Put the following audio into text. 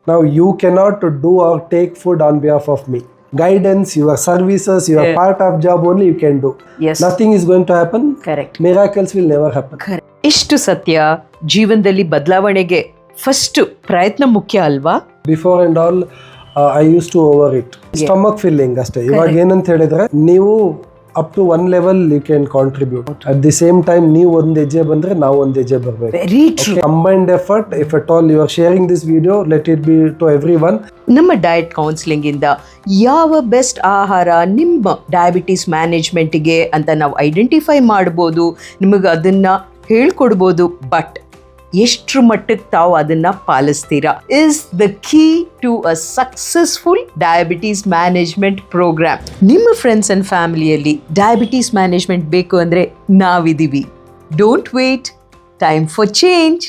Now you cannot do or take food on behalf of me. Guidance, your services, your part of job only you can do. Yes. Nothing is going to happen. Correct. Miracles will never happen. ಇಷ್ಟು ಸತ್ಯ. ಜೀವನದಲ್ಲಿ ಬದಲಾವಣೆಗೆ first ಪ್ರಯತ್ನ ಮುಖ್ಯ ಅಲ್ವಾ? Before and all, I used to overeat. Stomach filling ಅಷ್ಟೇ. ಇವಾಗ ಏನಂತ ಹೇಳಿದ್ರೆ ನೀವು up to one level you can contribute. At the same time ನೀವು ಒಂದ್ ಹೆಜ್ಜೆ ಬಂದ್ರೆ ನಾವು ಒಂದ್ ಹೆಜ್ಜೆ ಬರ್ಬೇಕು. Very true. Combined effort. If at all you are sharing this video, let it be to every one. ನಮ್ಮ ಡಯಟ್ ಕೌನ್ಸಿಲಿಂಗ್ ಇಂದ ಯಾವ ಬೆಸ್ಟ್ ಆಹಾರ ನಿಮ್ಮ ಡಯಾಬಿಟೀಸ್ ಮ್ಯಾನೇಜ್ಮೆಂಟ್ಗೆ ಅಂತ ನಾವು ಐಡೆಂಟಿಫೈ ಮಾಡ್ಬೋದು, ನಿಮಗೆ ಅದನ್ನ ಹೇಳ್ಕೊಡ್ಬೋದು. ಬಟ್ ಎಷ್ಟ್ರ ಮಟ್ಟಕ್ಕೆ ತಾವು ಅದನ್ನ ಪಾಲಿಸ್ತೀರಾ is the key to a successful diabetes management programme. ನಿಮ್ಮ ಫ್ರೆಂಡ್ಸ್ ಅಂಡ್ ಫ್ಯಾಮಿಲಿಯಲ್ಲಿ ಡಯಾಬಿಟೀಸ್ ಮ್ಯಾನೇಜ್ಮೆಂಟ್ ಬೇಕು ಅಂದರೆ ನಾವಿದ್ದೀವಿ. Don't wait, time for change.